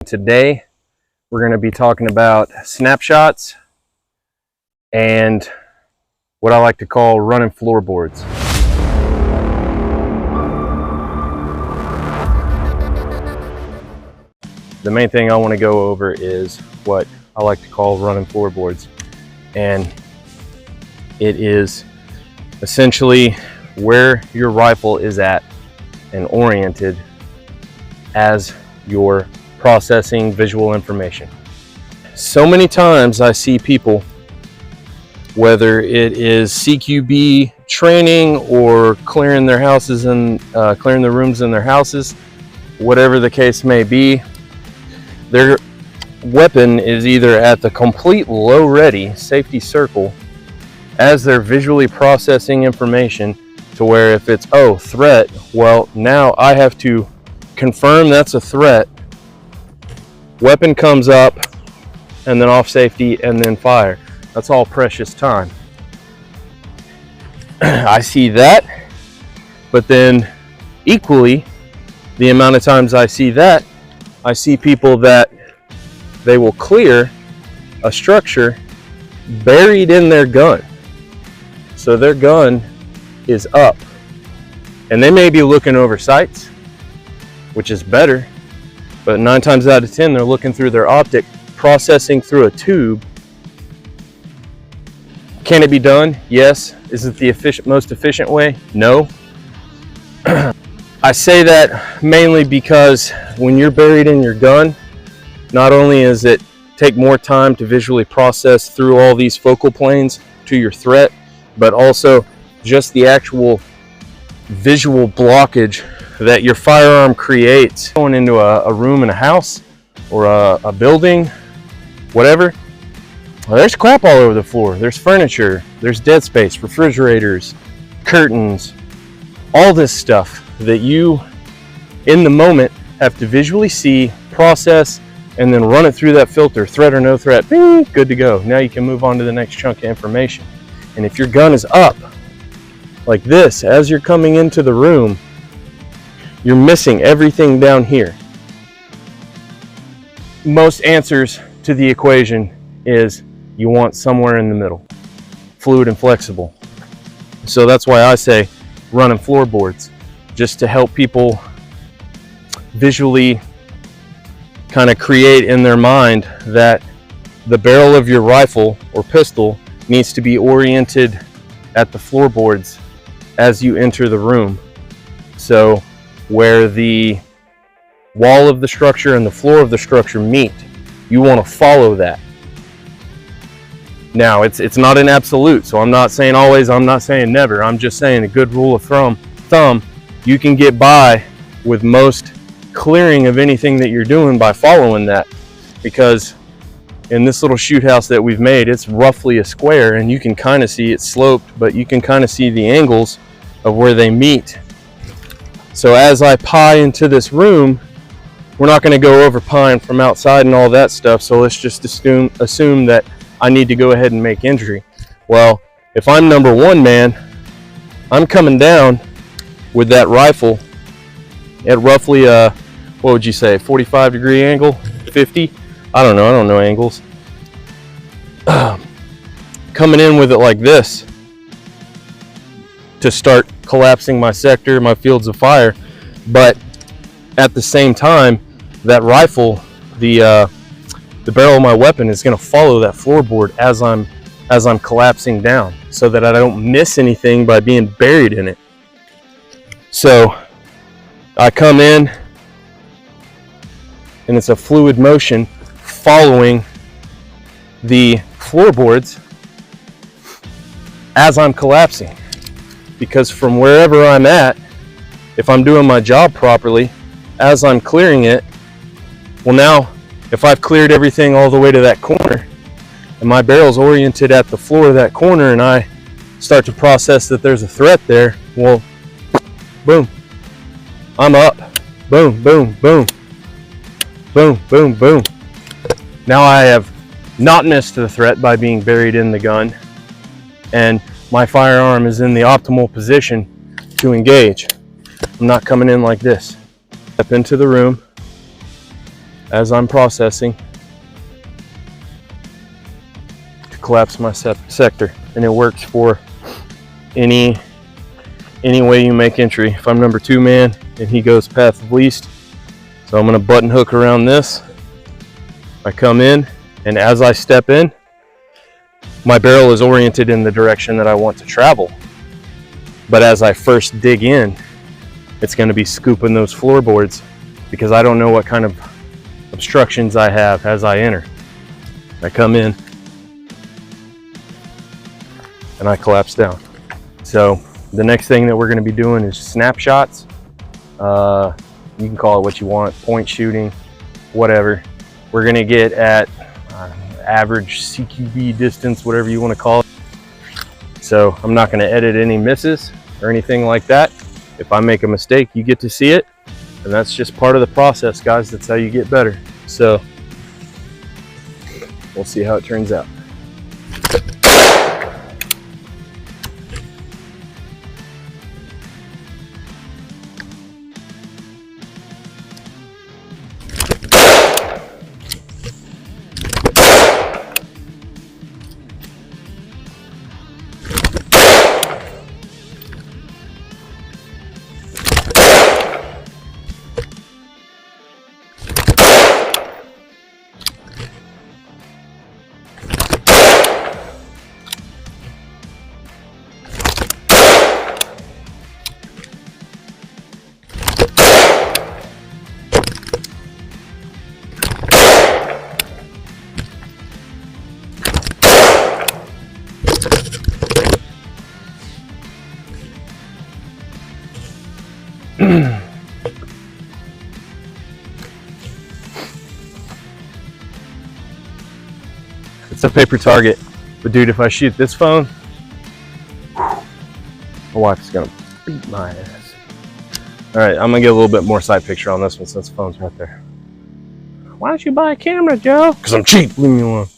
today we're going to be talking about snapshots and what I like to call running floorboards. The main thing I want to go over is what I like to call running floorboards, and it is essentially where your rifle is at and oriented as you're processing visual information. So many times I see people, whether it is CQB training or clearing their houses and clearing the rooms in their houses, whatever the case may be, their weapon is either at the complete low ready safety circle as they're visually processing information, to where if it's, oh, threat, well, now I have to confirm that's a threat, weapon comes up, and then off safety, and then fire. That's all precious time. I see that, but then equally, the amount of times I see that, I see people that they will clear a structure buried in their gun. So their gun is up, and they may be looking over sights, which is better, but 9 times out of 10 they're looking through their optic, processing through a tube. Can it be done? Yes. Is it the most efficient way? No. I say that mainly because when you're buried in your gun, not only is it take more time to visually process through all these focal planes to your threat, but also just the actual visual blockage that your firearm creates. Going into a room in a house or a building, whatever, well, there's crap all over the floor. There's furniture, there's dead space, refrigerators, curtains, all this stuff that you, in the moment, have to visually see, process, and then run it through that filter, threat or no threat, bing, good to go. Now you can move on to the next chunk of information. And if your gun is up like this, as you're coming into the room, you're missing everything down here. Most answers to the equation is you want somewhere in the middle, fluid and flexible. So that's why I say running floorboards, just to help people visually kind of create in their mind that the barrel of your rifle or pistol needs to be oriented at the floorboards as you enter the room. So where the wall of the structure and the floor of the structure meet, you want to follow that. Now, it's not an absolute, so I'm not saying always, I'm not saying never. I'm just saying a good rule of thumb, you can get by with most clearing of anything that you're doing by following that, because in this little shoot house that we've made, it's roughly a square, and you can kind of see it sloped, but you can kind of see the angles of where they meet. So as I pie into this room, we're not going to go over pieing from outside and all that stuff, so let's just assume that I need to go ahead and make entry. Well, if I'm number one man, I'm coming down with that rifle at roughly a, what would you say, 45-degree angle, 50? I don't know angles. Coming in with it like this to start collapsing my sector, my fields of fire, but at the same time, that rifle, the barrel of my weapon is going to follow that floorboard as I'm collapsing down, so that I don't miss anything by being buried in it. So I come in, and it's a fluid motion following the floorboards as I'm collapsing, because from wherever I'm at, if I'm doing my job properly, as I'm clearing it, well, now if I've cleared everything all the way to that corner and my barrel's oriented at the floor of that corner, and I start to process that there's a threat there, well, boom, I'm up. Boom, boom, boom. Boom, boom, boom. Now I have not missed the threat by being buried in the gun, and my firearm is in the optimal position to engage. I'm not coming in like this. Step into the room, as I'm processing to collapse my sector, and it works for any way you make entry. If I'm number 2 man and he goes path of least, so I'm going to button hook around this. I come in, and as I step in, my barrel is oriented in the direction that I want to travel. But as I first dig in, it's going to be scooping those floorboards because I don't know what kind of obstructions I have as I enter. I come in and I collapse down. So the next thing that we're going to be doing is snapshots. You can call it what you want, point shooting, whatever. We're going to get at average CQB distance, whatever you want to call it. So I'm not going to edit any misses or anything like that. If I make a mistake, you get to see it, and that's just part of the process, guys. That's how you get better. So we'll see how it turns out. It's a paper target, but dude, if I shoot this phone, my wife's gonna beat my ass. All right, I'm gonna get a little bit more side picture on this one since the phone's right there. Why don't you buy a camera, Joe? Because I'm cheap. Leave me alone.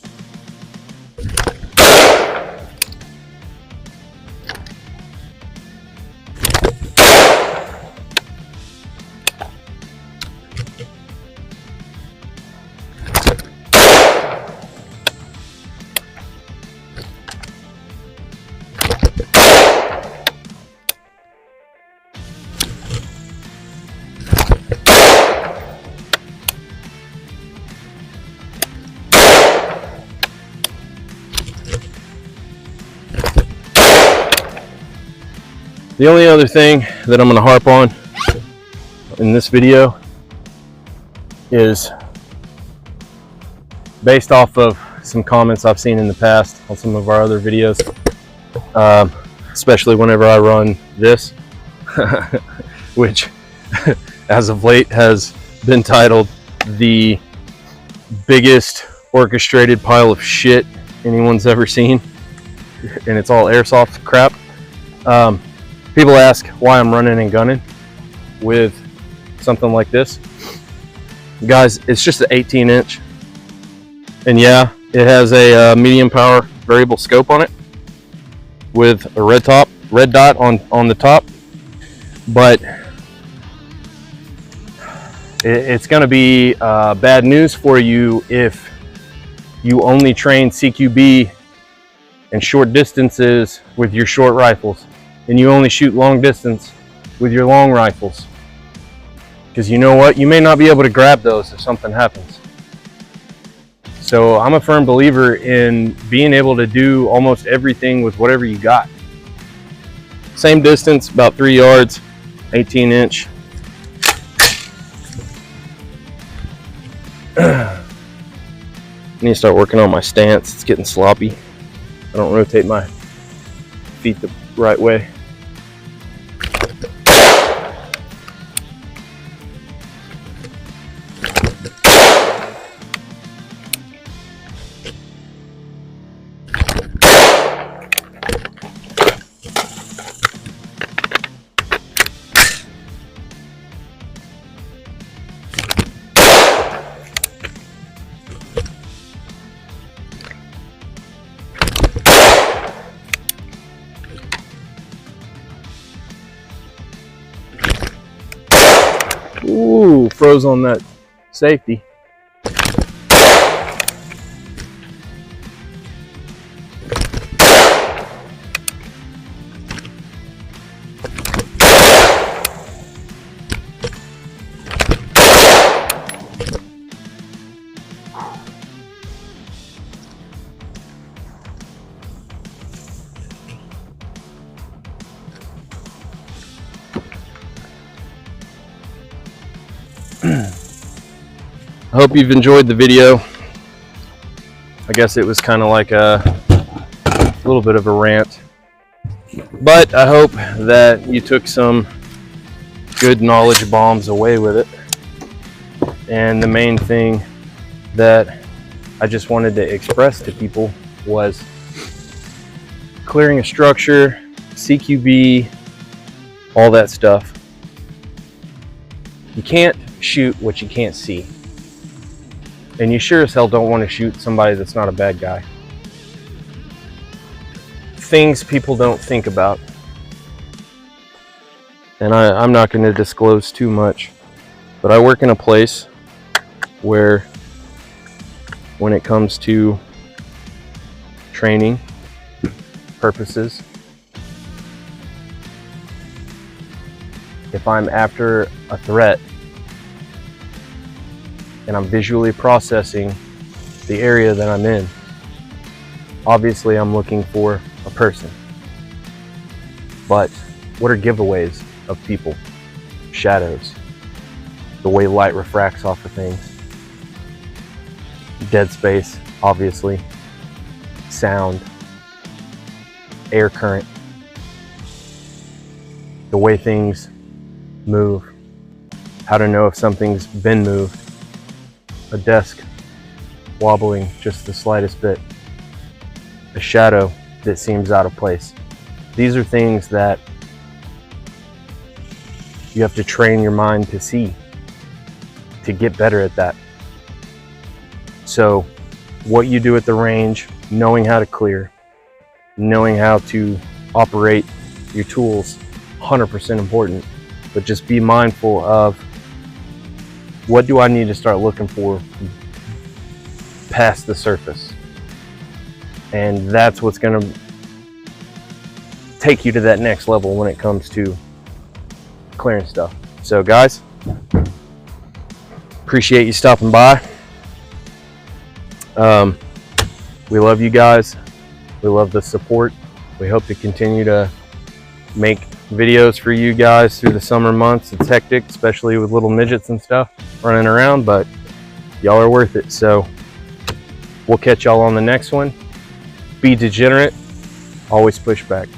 The only other thing that I'm going to harp on in this video is based off of some comments I've seen in the past on some of our other videos, especially whenever I run this, which as of late has been titled the biggest orchestrated pile of shit anyone's ever seen, and it's all airsoft crap. People ask why I'm running and gunning with something like this. Guys, it's just an 18-inch. And yeah, it has a medium power variable scope on it with a red dot on the top. But it's going to be bad news for you if you only train CQB and short distances with your short rifles, and you only shoot long distance with your long rifles. Because you know what? You may not be able to grab those if something happens. So I'm a firm believer in being able to do almost everything with whatever you got. Same distance, about 3 yards, 18-inch. I need to start working on my stance. It's getting sloppy. I don't rotate my feet the right way. Ooh, froze on that safety. hope you've enjoyed the video. I guess it was kind of like a little bit of a rant, but I hope that you took some good knowledge bombs away with it. And the main thing that I just wanted to express to people was clearing a structure, CQB, all that stuff. You can't shoot what you can't see. And you sure as hell don't want to shoot somebody that's not a bad guy. Things people don't think about. And I'm not going to disclose too much, but I work in a place where when it comes to training purposes, if I'm after a threat and I'm visually processing the area that I'm in, obviously I'm looking for a person. But what are giveaways of people? Shadows, the way light refracts off of things, dead space, obviously, sound, air current, the way things move, how to know if something's been moved, a desk wobbling just the slightest bit, a shadow that seems out of place. These are things that you have to train your mind to see, to get better at that. So what you do at the range, knowing how to clear, knowing how to operate your tools, 100% important. But just be mindful of, what do I need to start looking for past the surface? And that's what's going to take you to that next level when it comes to clearing stuff. So guys, appreciate you stopping by. We love you guys. We love the support. We hope to continue to make videos for you guys through the summer months. It's hectic, especially with little midgets and stuff running around, but y'all are worth it. So we'll catch y'all on the next one. Be degenerate, always push back.